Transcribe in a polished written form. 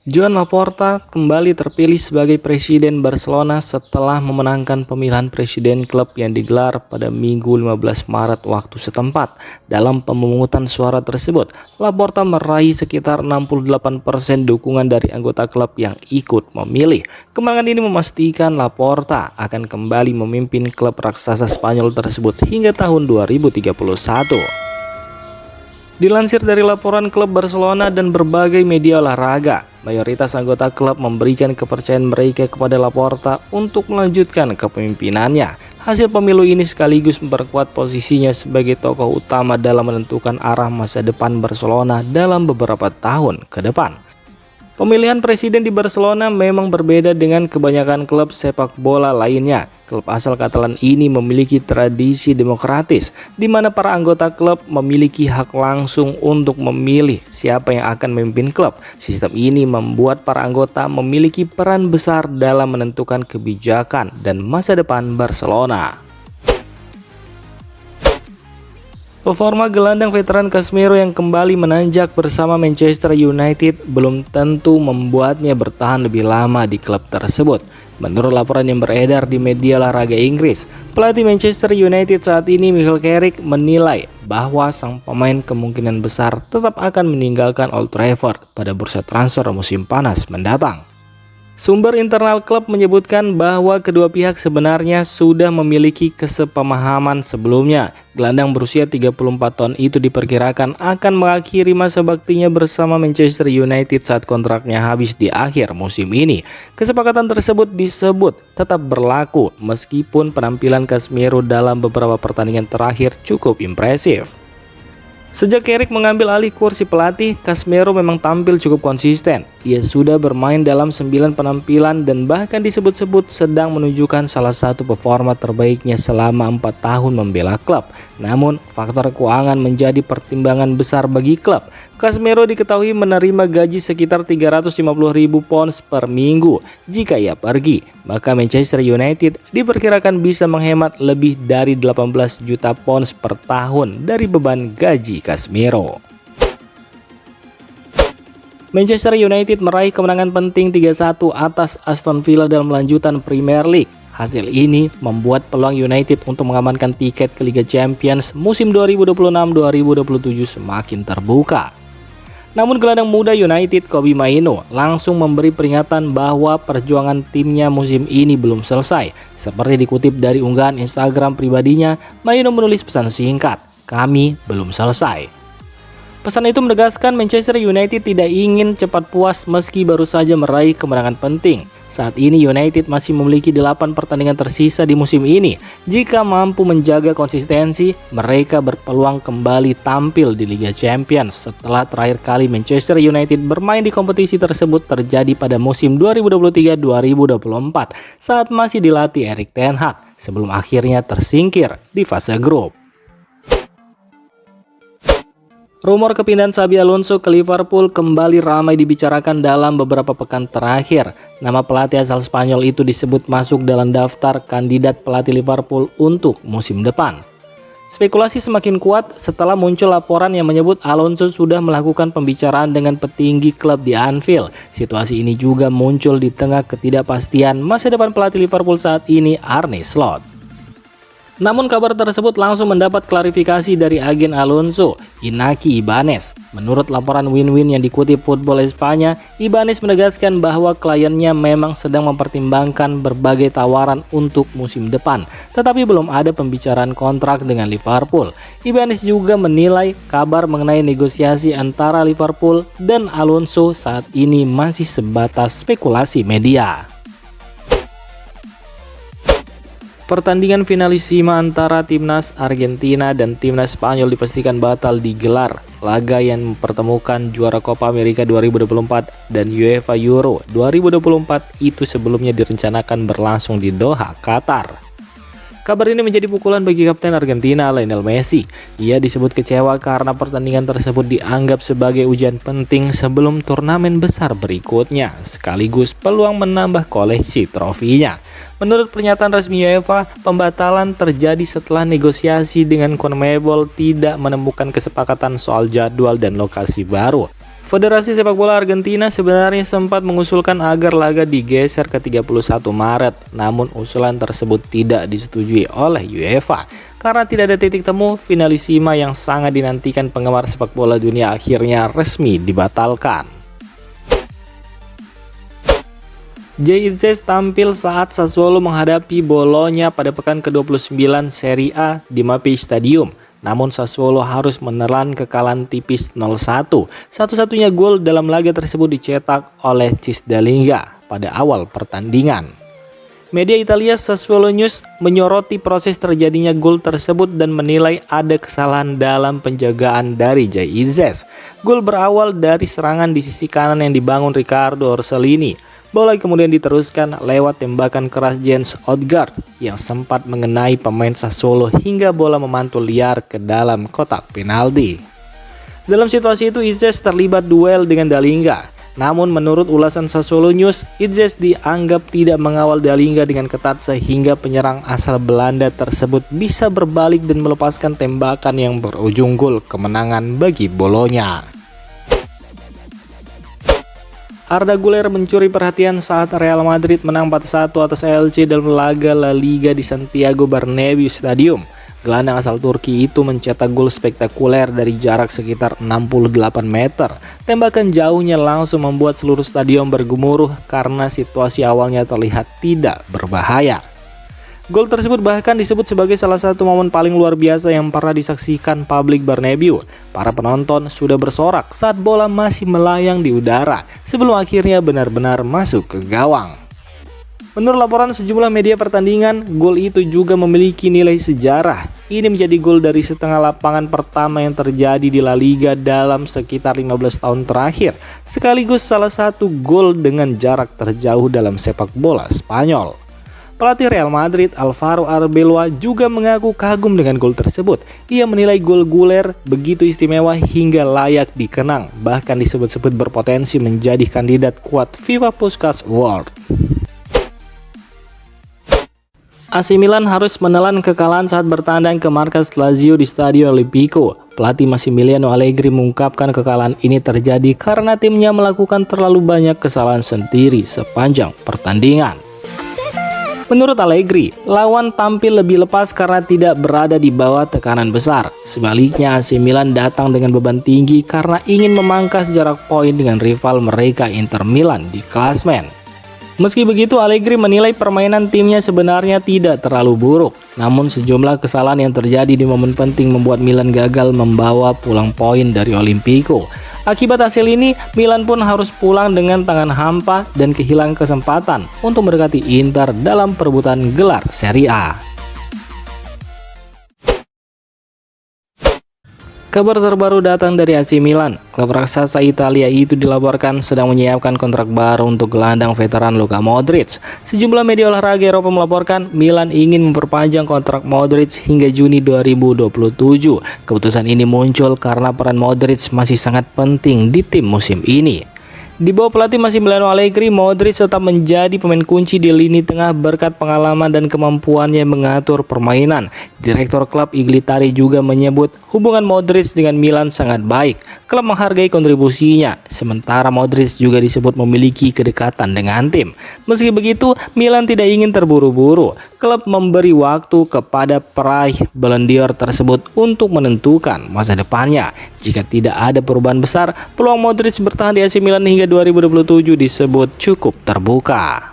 Joan Laporta kembali terpilih sebagai presiden Barcelona setelah memenangkan pemilihan presiden klub yang digelar pada Minggu 15 Maret waktu setempat. Dalam pemungutan suara tersebut, Laporta meraih sekitar 68% dukungan dari anggota klub yang ikut memilih. Kemenangan ini memastikan Laporta akan kembali memimpin klub raksasa Spanyol tersebut hingga tahun 2031. Dilansir dari laporan klub Barcelona dan berbagai media olahraga, mayoritas anggota klub memberikan kepercayaan mereka kepada Laporta untuk melanjutkan kepemimpinannya. Hasil pemilu ini sekaligus memperkuat posisinya sebagai tokoh utama dalam menentukan arah masa depan Barcelona dalam beberapa tahun ke depan. Pemilihan presiden di Barcelona memang berbeda dengan kebanyakan klub sepak bola lainnya. Klub asal Catalan ini memiliki tradisi demokratis, di mana para anggota klub memiliki hak langsung untuk memilih siapa yang akan memimpin klub. Sistem ini membuat para anggota memiliki peran besar dalam menentukan kebijakan dan masa depan Barcelona. Performa gelandang veteran Casemiro yang kembali menanjak bersama Manchester United belum tentu membuatnya bertahan lebih lama di klub tersebut. Menurut laporan yang beredar di media olahraga Inggris, pelatih Manchester United saat ini Michael Carrick menilai bahwa sang pemain kemungkinan besar tetap akan meninggalkan Old Trafford pada bursa transfer musim panas mendatang. Sumber internal klub menyebutkan bahwa kedua pihak sebenarnya sudah memiliki kesepemahaman sebelumnya. Gelandang berusia 34 tahun itu diperkirakan akan mengakhiri masa baktinya bersama Manchester United saat kontraknya habis di akhir musim ini. Kesepakatan tersebut disebut tetap berlaku meskipun penampilan Casemiro dalam beberapa pertandingan terakhir cukup impresif. Sejak Carrick mengambil alih kursi pelatih, Casemiro memang tampil cukup konsisten. Ia sudah bermain dalam 9 penampilan dan bahkan disebut-sebut sedang menunjukkan salah satu performa terbaiknya selama 4 tahun membela klub. Namun, faktor keuangan menjadi pertimbangan besar bagi klub. Casemiro diketahui menerima gaji sekitar 350.000 pounds per minggu. Jika ia pergi, maka Manchester United diperkirakan bisa menghemat lebih dari 18 juta pounds per tahun dari beban gaji Casemiro. Manchester United meraih kemenangan penting 3-1 atas Aston Villa dalam lanjutan Premier League. Hasil ini membuat peluang United untuk mengamankan tiket ke Liga Champions musim 2026-2027 semakin terbuka. Namun gelandang muda United Kobbie Mainoo langsung memberi peringatan bahwa perjuangan timnya musim ini belum selesai. Seperti dikutip dari unggahan Instagram pribadinya, Mainoo menulis pesan singkat, "Kami belum selesai." Pesan itu menegaskan Manchester United tidak ingin cepat puas meski baru saja meraih kemenangan penting. Saat ini United masih memiliki 8 pertandingan tersisa di musim ini. Jika mampu menjaga konsistensi, mereka berpeluang kembali tampil di Liga Champions setelah terakhir kali Manchester United bermain di kompetisi tersebut terjadi pada musim 2023-2024 saat masih dilatih Erik ten Hag sebelum akhirnya tersingkir di fase grup. Rumor kepindahan Xabi Alonso ke Liverpool kembali ramai dibicarakan dalam beberapa pekan terakhir. Nama pelatih asal Spanyol itu disebut masuk dalam daftar kandidat pelatih Liverpool untuk musim depan. Spekulasi semakin kuat setelah muncul laporan yang menyebut Alonso sudah melakukan pembicaraan dengan petinggi klub di Anfield. Situasi ini juga muncul di tengah ketidakpastian masa depan pelatih Liverpool saat ini, Arne Slot. Namun kabar tersebut langsung mendapat klarifikasi dari agen Alonso, Iñaki Ibanez. Menurut laporan Win-Win yang dikutip Football Espanya, Ibanez menegaskan bahwa kliennya memang sedang mempertimbangkan berbagai tawaran untuk musim depan, tetapi belum ada pembicaraan kontrak dengan Liverpool. Ibanez juga menilai kabar mengenai negosiasi antara Liverpool dan Alonso saat ini masih sebatas spekulasi media. Pertandingan finalisima antara timnas Argentina dan timnas Spanyol dipastikan batal digelar. Laga yang mempertemukan juara Copa America 2024 dan UEFA Euro 2024 itu sebelumnya direncanakan berlangsung di Doha, Qatar. Kabar ini menjadi pukulan bagi kapten Argentina Lionel Messi. Ia disebut kecewa karena pertandingan tersebut dianggap sebagai ujian penting sebelum turnamen besar berikutnya, sekaligus peluang menambah koleksi trofinya. Menurut pernyataan resmi UEFA, pembatalan terjadi setelah negosiasi dengan CONMEBOL tidak menemukan kesepakatan soal jadwal dan lokasi baru. Federasi Sepak Bola Argentina sebenarnya sempat mengusulkan agar laga digeser ke 31 Maret, namun usulan tersebut tidak disetujui oleh UEFA karena tidak ada titik temu. Finalissima yang sangat dinantikan penggemar sepak bola dunia akhirnya resmi dibatalkan. Jay-Z tampil saat Sassuolo menghadapi Bologna pada pekan ke-29 Serie A di Mapei Stadium. Namun Sassuolo harus menelan kekalahan tipis 0-1. Satu-satunya gol dalam laga tersebut dicetak oleh Cisdalinga pada awal pertandingan. Media Italia Sassuolo News menyoroti proses terjadinya gol tersebut dan menilai ada kesalahan dalam penjagaan dari Jay-Z. Gol berawal dari serangan di sisi kanan yang dibangun Riccardo Orsolini. Bola kemudian diteruskan lewat tembakan keras Jens Odgaard yang sempat mengenai pemain Sassuolo hingga bola memantul liar ke dalam kotak penalti. Dalam situasi itu Izes terlibat duel dengan Dalinga. Namun menurut ulasan Sassuolo News, Izes dianggap tidak mengawal Dalinga dengan ketat sehingga penyerang asal Belanda tersebut bisa berbalik dan melepaskan tembakan yang berujung gol kemenangan bagi Bologna. Arda Güler mencuri perhatian saat Real Madrid menang 4-1 atas LC dalam laga La Liga di Santiago Bernabeu Stadium. Gelandang asal Turki itu mencetak gol spektakuler dari jarak sekitar 68 meter. Tembakan jauhnya langsung membuat seluruh stadion bergemuruh karena situasi awalnya terlihat tidak berbahaya. Gol tersebut bahkan disebut sebagai salah satu momen paling luar biasa yang pernah disaksikan publik Bernabeu. Para penonton sudah bersorak saat bola masih melayang di udara sebelum akhirnya benar-benar masuk ke gawang. Menurut laporan sejumlah media pertandingan, gol itu juga memiliki nilai sejarah. Ini menjadi gol dari setengah lapangan pertama yang terjadi di La Liga dalam sekitar 15 tahun terakhir, sekaligus salah satu gol dengan jarak terjauh dalam sepak bola Spanyol. Pelatih Real Madrid Alvaro Arbeloa juga mengaku kagum dengan gol tersebut. Ia menilai gol Güler begitu istimewa hingga layak dikenang, bahkan disebut-sebut berpotensi menjadi kandidat kuat FIFA Puskás Award. AC Milan harus menelan kekalahan saat bertandang ke markas Lazio di Stadio Olimpico. Pelatih Massimiliano Allegri mengungkapkan kekalahan ini terjadi karena timnya melakukan terlalu banyak kesalahan sendiri sepanjang pertandingan. Menurut Allegri, lawan tampil lebih lepas karena tidak berada di bawah tekanan besar. Sebaliknya, AC Milan datang dengan beban tinggi karena ingin memangkas jarak poin dengan rival mereka Inter Milan di klasmen. Meski begitu, Allegri menilai permainan timnya sebenarnya tidak terlalu buruk. Namun sejumlah kesalahan yang terjadi di momen penting membuat Milan gagal membawa pulang poin dari Olimpico. Akibat hasil ini, Milan pun harus pulang dengan tangan hampa dan kehilangan kesempatan untuk mendekati Inter dalam perebutan gelar Serie A. Kabar terbaru datang dari AC Milan. Klub raksasa Italia itu dilaporkan sedang menyiapkan kontrak baru untuk gelandang veteran Luka Modric. Sejumlah media olahraga Eropa melaporkan Milan ingin memperpanjang kontrak Modric hingga Juni 2027. Keputusan ini muncul karena peran Modric masih sangat penting di tim musim ini. Di bawah pelatih Massimiliano Allegri, Modric tetap menjadi pemain kunci di lini tengah berkat pengalaman dan kemampuannya mengatur permainan. Direktur klub Iglitari juga menyebut hubungan Modric dengan Milan sangat baik. Klub menghargai kontribusinya, sementara Modric juga disebut memiliki kedekatan dengan tim. Meski begitu, Milan tidak ingin terburu-buru. Klub memberi waktu kepada peraih Ballon d'Or tersebut untuk menentukan masa depannya. Jika tidak ada perubahan besar, peluang Modric bertahan di AC Milan hingga 2027 disebut cukup terbuka.